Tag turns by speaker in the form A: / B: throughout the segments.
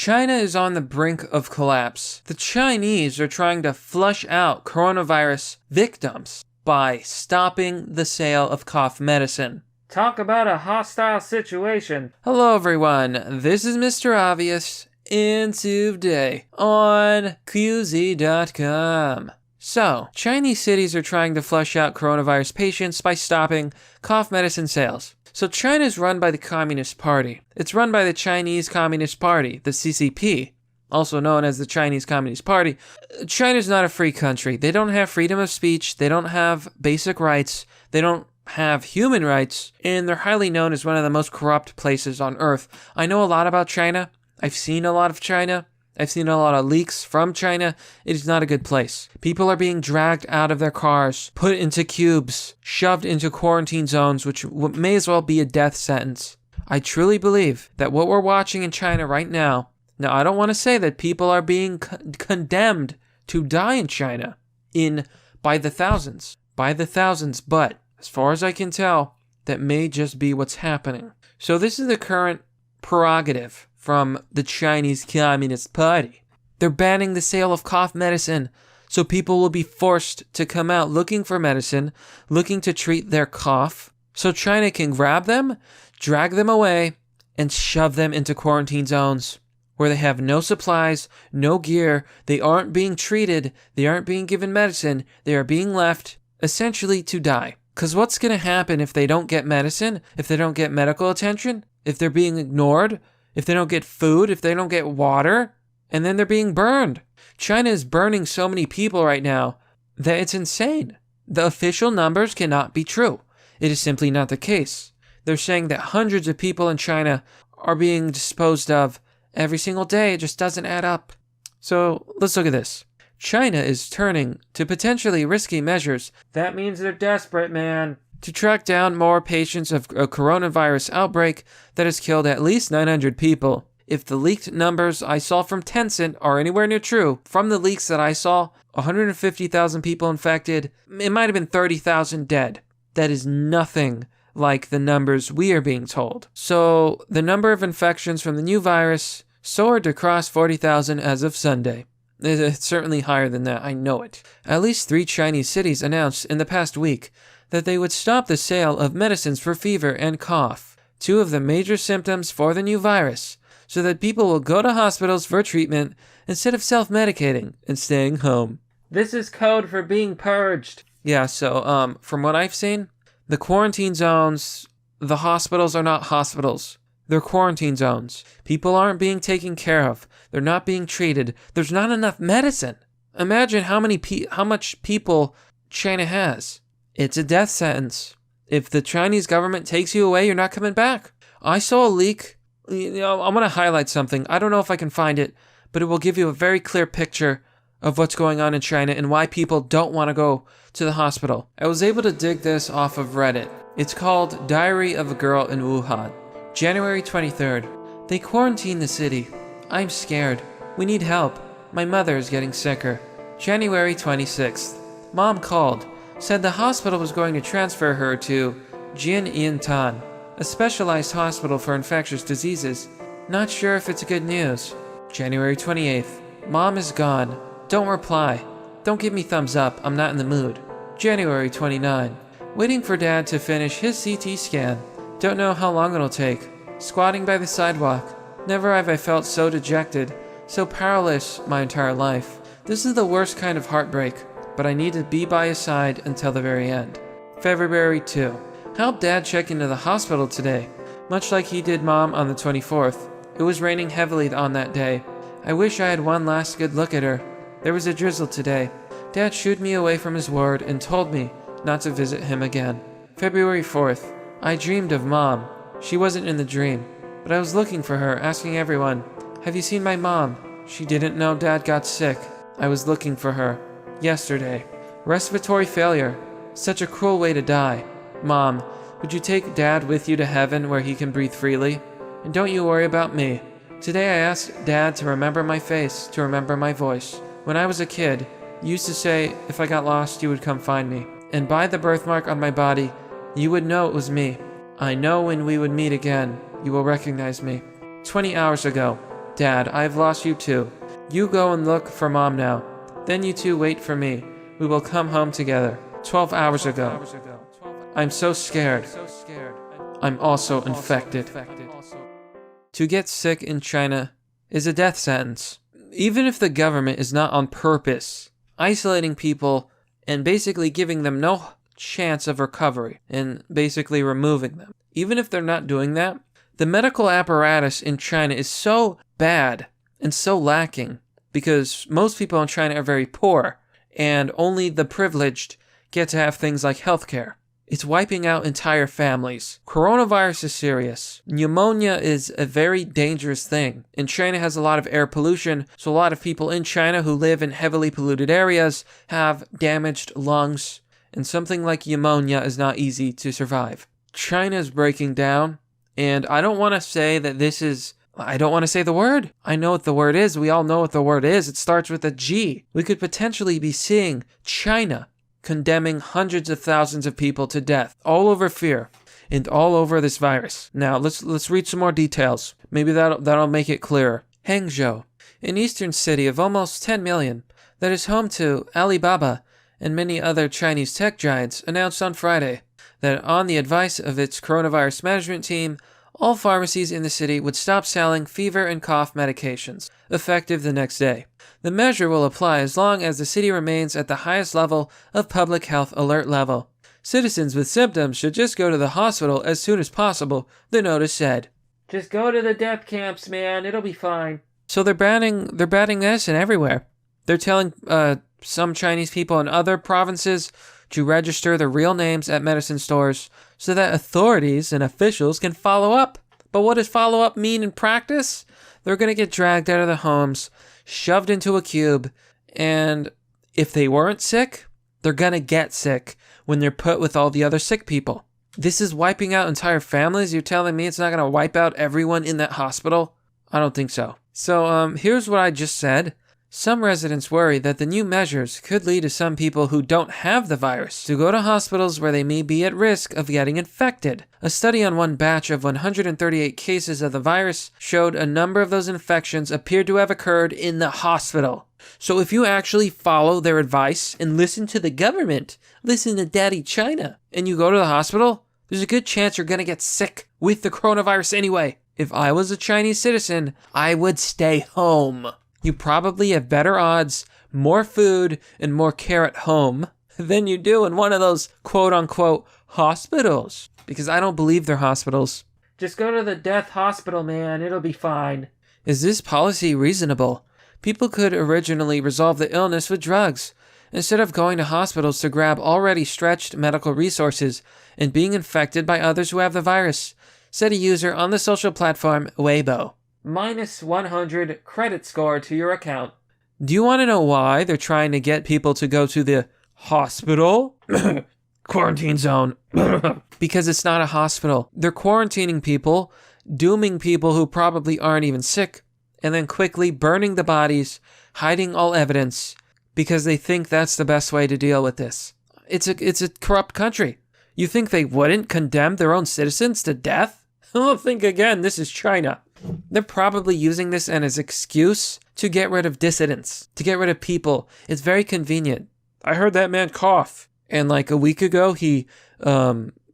A: China is on the brink of collapse. The Chinese are trying to flush out coronavirus victims by stopping the sale of cough medicine.
B: Talk about a hostile situation.
A: Hello everyone, this is Mr. Obvious, and today on QZ.com. So, Chinese cities are trying to flush out coronavirus patients by stopping cough medicine sales. So China is run by the Communist Party. It's run by the Chinese Communist Party, the CCP, also known as the Chinese Communist Party. China's not a free country. They don't have freedom of speech. They don't have basic rights. They don't have human rights. And they're highly known as one of the most corrupt places on earth. I know a lot about China. I've seen a lot of China. I've seen a lot of leaks from China. It is not a good place. People are being dragged out of their cars, put into cubes, shoved into quarantine zones, which may as well be a death sentence. I truly believe that what we're watching in China right now, I don't want to say that people are being condemned to die in China by the thousands, but as far as I can tell, that may just be what's happening. So this is the current prerogative from the Chinese Communist Party. They're banning the sale of cough medicine, so people will be forced to come out looking for medicine, looking to treat their cough, so China can grab them, drag them away, and shove them into quarantine zones where they have no supplies, no gear, they aren't being treated, they aren't being given medicine, they are being left essentially to die. Because what's going to happen if they don't get medicine, if they don't get medical attention, if they're being ignored, if they don't get food, if they don't get water, and then they're being burned. China is burning so many people right now that it's insane. The official numbers cannot be true. It is simply not the case. They're saying that hundreds of people in China are being disposed of every single day. It just doesn't add up. So let's look at this. China is turning to potentially risky measures.
B: That means they're desperate, man.
A: To track down more patients of a coronavirus outbreak that has killed at least 900 people. If the leaked numbers I saw from Tencent are anywhere near true, from the leaks that I saw, 150,000 people infected, it might have been 30,000 dead. That is nothing like the numbers we are being told. So the number of infections from the new virus soared to cross 40,000 as of Sunday. It's certainly higher than that, I know it. At least 3 Chinese cities announced in the past week that they would stop the sale of medicines for fever and cough, 2 of the major symptoms for the new virus, so that people will go to hospitals for treatment instead of self-medicating and staying home.
B: This is code for being purged.
A: Yeah, so from what I've seen, the quarantine zones, the hospitals are not hospitals. They're quarantine zones. People aren't being taken care of. They're not being treated. There's not enough medicine. Imagine how much people China has. It's a death sentence. If the Chinese government takes you away, you're not coming back. I saw a leak. I'm going to highlight something. I don't know if I can find it, but it will give you a very clear picture of what's going on in China and why people don't want to go to the hospital. I was able to dig this off of Reddit. It's called Diary of a Girl in Wuhan. January 23rd. They quarantine the city. I'm scared. We need help. My mother is getting sicker. January 26th. Mom called. Said the hospital was going to transfer her to Jianyintan, a specialized hospital for infectious diseases. Not sure if it's good news. January 28th. Mom is gone. Don't reply. Don't give me thumbs up. I'm not in the mood. January 29. Waiting for Dad to finish his CT scan. Don't know how long it'll take. Squatting by the sidewalk. Never have I felt so dejected, so powerless my entire life. This is the worst kind of heartbreak, but I need to be by his side until the very end. February 2. Helped Dad check into the hospital today, much like he did Mom on the 24th. It was raining heavily on that day. I wish I had one last good look at her. There was a drizzle today. Dad shooed me away from his ward and told me not to visit him again. February 4th. I dreamed of Mom. She wasn't in the dream, but I was looking for her, asking everyone, "Have you seen my mom?" She didn't know Dad got sick. I was looking for her. Yesterday. Respiratory failure. Such a cruel way to die. Mom, would you take Dad with you to heaven where he can breathe freely? And don't you worry about me. Today I asked Dad to remember my face, to remember my voice. When I was a kid, you used to say if I got lost, you would come find me. And by the birthmark on my body, you would know it was me. I know when we would meet again, you will recognize me. 20 hours ago. Dad, I've lost you too. You go and look for Mom now. Then you two wait for me. We will come home together. 12 hours ago. I'm so scared. I'm also infected. To get sick in China is a death sentence. Even if the government is not on purpose isolating people and basically giving them no chance of recovery and basically removing them. Even if they're not doing that, the medical apparatus in China is so bad and so lacking because most people in China are very poor and only the privileged get to have things like healthcare. It's wiping out entire families. Coronavirus is serious. Pneumonia is a very dangerous thing. And China has a lot of air pollution, so a lot of people in China who live in heavily polluted areas have damaged lungs, and something like pneumonia is not easy to survive. China is breaking down, and I don't want to say that this is... I don't want to say the word. I know what the word is. We all know what the word is. It starts with a G. We could potentially be seeing China condemning hundreds of thousands of people to death, all over fear, and all over this virus. Now, let's read some more details. Maybe that'll make it clearer. Hangzhou, an eastern city of almost 10 million, that is home to Alibaba and many other Chinese tech giants, announced on Friday that on the advice of its coronavirus management team, all pharmacies in the city would stop selling fever and cough medications, effective the next day. The measure will apply as long as the city remains at the highest level of public health alert level. Citizens with symptoms should just go to the hospital as soon as possible, the notice said.
B: Just go to the death camps, man. It'll be fine.
A: So they're banning medicine everywhere. They're telling some Chinese people in other provinces to register their real names at medicine stores so that authorities and officials can follow up. But what does follow up mean in practice? They're going to get dragged out of their homes, shoved into a cube, and if they weren't sick, they're going to get sick when they're put with all the other sick people. This is wiping out entire families? You're telling me it's not going to wipe out everyone in that hospital? I don't think so. So here's what I just said. Some residents worry that the new measures could lead to some people who don't have the virus to go to hospitals where they may be at risk of getting infected. A study on one batch of 138 cases of the virus showed a number of those infections appeared to have occurred in the hospital. So if you actually follow their advice and listen to the government, listen to Daddy China, and you go to the hospital, there's a good chance you're going to get sick with the coronavirus anyway. If I was a Chinese citizen, I would stay home. You probably have better odds, more food, and more care at home than you do in one of those quote-unquote hospitals. Because I don't believe they're hospitals.
B: Just go to the death hospital, man. It'll be fine.
A: Is this policy reasonable? People could originally resolve the illness with drugs, instead of going to hospitals to grab already stretched medical resources and being infected by others who have the virus, said a user on the social platform Weibo.
B: Minus 100 credit score to your account.
A: Do you want to know why they're trying to get people to go to the hospital? Quarantine zone. Because it's not a hospital. They're quarantining people, dooming people who probably aren't even sick, and then quickly burning the bodies, hiding all evidence, because they think that's the best way to deal with this. It's a corrupt country. You think they wouldn't condemn their own citizens to death? Oh, think again, this is China. They're probably using this as an excuse to get rid of dissidents, to get rid of people. It's very convenient. I heard that man cough. And like a week ago, he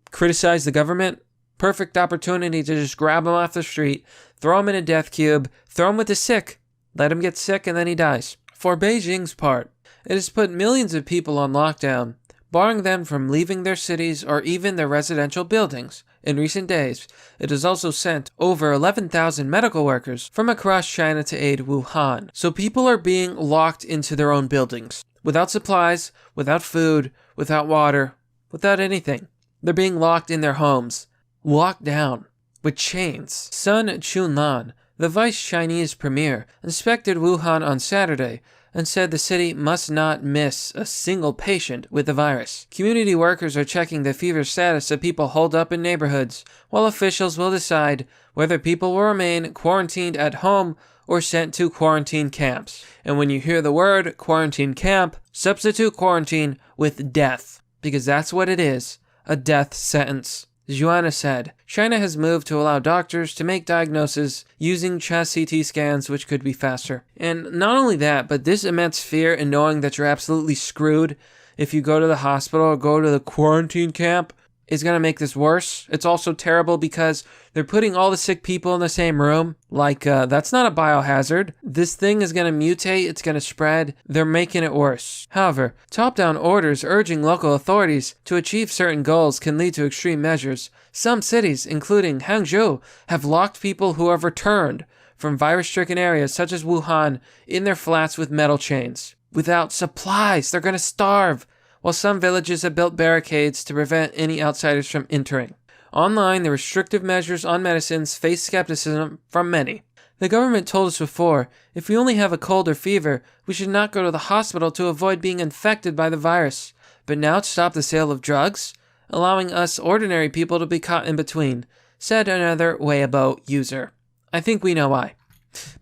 A: criticized the government. Perfect opportunity to just grab him off the street, throw him in a death cube, throw him with the sick, let him get sick, and then he dies. For Beijing's part, it has put millions of people on lockdown, barring them from leaving their cities or even their residential buildings. In recent days, it has also sent over 11,000 medical workers from across China to aid Wuhan. So people are being locked into their own buildings, without supplies, without food, without water, without anything. They're being locked in their homes, locked down, with chains. Sun Chunlan, the vice Chinese premier, inspected Wuhan on Saturday and said the city must not miss a single patient with the virus. Community workers are checking the fever status of people holed up in neighborhoods, while officials will decide whether people will remain quarantined at home or sent to quarantine camps. And when you hear the word quarantine camp, substitute quarantine with death, because that's what it is, a death sentence. Joanna said, China has moved to allow doctors to make diagnoses using chest CT scans, which could be faster. And not only that, but this immense fear in knowing that you're absolutely screwed if you go to the hospital or go to the quarantine camp is going to make this worse. It's also terrible because they're putting all the sick people in the same room. That's not a biohazard. This thing is going to mutate. It's going to spread. They're making it worse. However, top-down orders urging local authorities to achieve certain goals can lead to extreme measures. Some cities, including Hangzhou, have locked people who have returned from virus-stricken areas such as Wuhan in their flats with metal chains. Without supplies, they're going to starve. While some villages have built barricades to prevent any outsiders from entering. Online, the restrictive measures on medicines face skepticism from many. The government told us before, if we only have a cold or fever, we should not go to the hospital to avoid being infected by the virus. But now to stop the sale of drugs, allowing us ordinary people to be caught in between, said another Weibo user. I think we know why.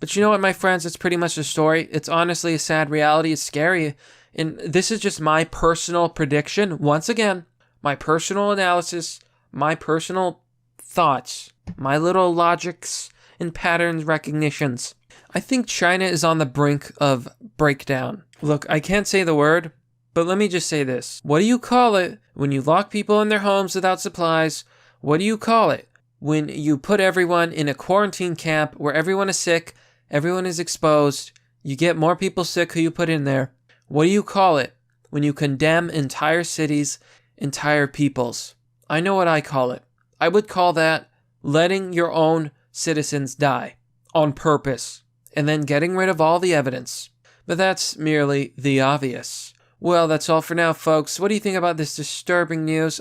A: But you know what, my friends, it's pretty much the story. It's honestly a sad reality. It's scary. And this is just my personal prediction. Once again, my personal analysis, my personal thoughts, my little logics and patterns recognitions. I think China is on the brink of breakdown. Look, I can't say the word, but let me just say this. What do you call it when you lock people in their homes without supplies? What do you call it when you put everyone in a quarantine camp where everyone is sick, everyone is exposed, you get more people sick who you put in there? What do you call it when you condemn entire cities, entire peoples? I know what I call it. I would call that letting your own citizens die on purpose and then getting rid of all the evidence. But that's merely the obvious. Well, that's all for now, folks. What do you think about this disturbing news?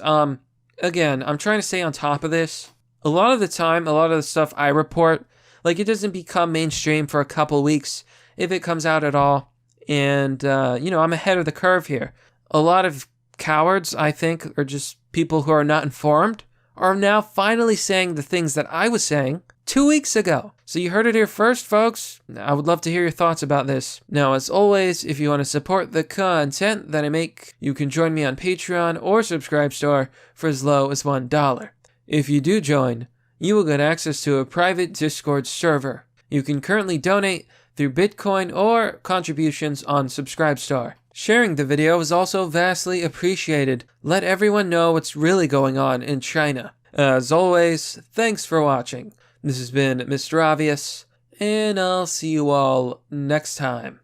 A: Again, I'm trying to stay on top of this. A lot of the time, a lot of the stuff I report, it doesn't become mainstream for a couple weeks, if it comes out at all. And, I'm ahead of the curve here. A lot of cowards, I think, or just people who are not informed, are now finally saying the things that I was saying 2 weeks ago. So you heard it here first, folks. I would love to hear your thoughts about this. Now, as always, if you want to support the content that I make, you can join me on Patreon or Subscribestar for as low as $1. If you do join, you will get access to a private Discord server. You can currently donate through Bitcoin or contributions on Subscribestar. Sharing the video is also vastly appreciated. Let everyone know what's really going on in China. As always, thanks for watching. This has been Mr. Obvious, and I'll see you all next time.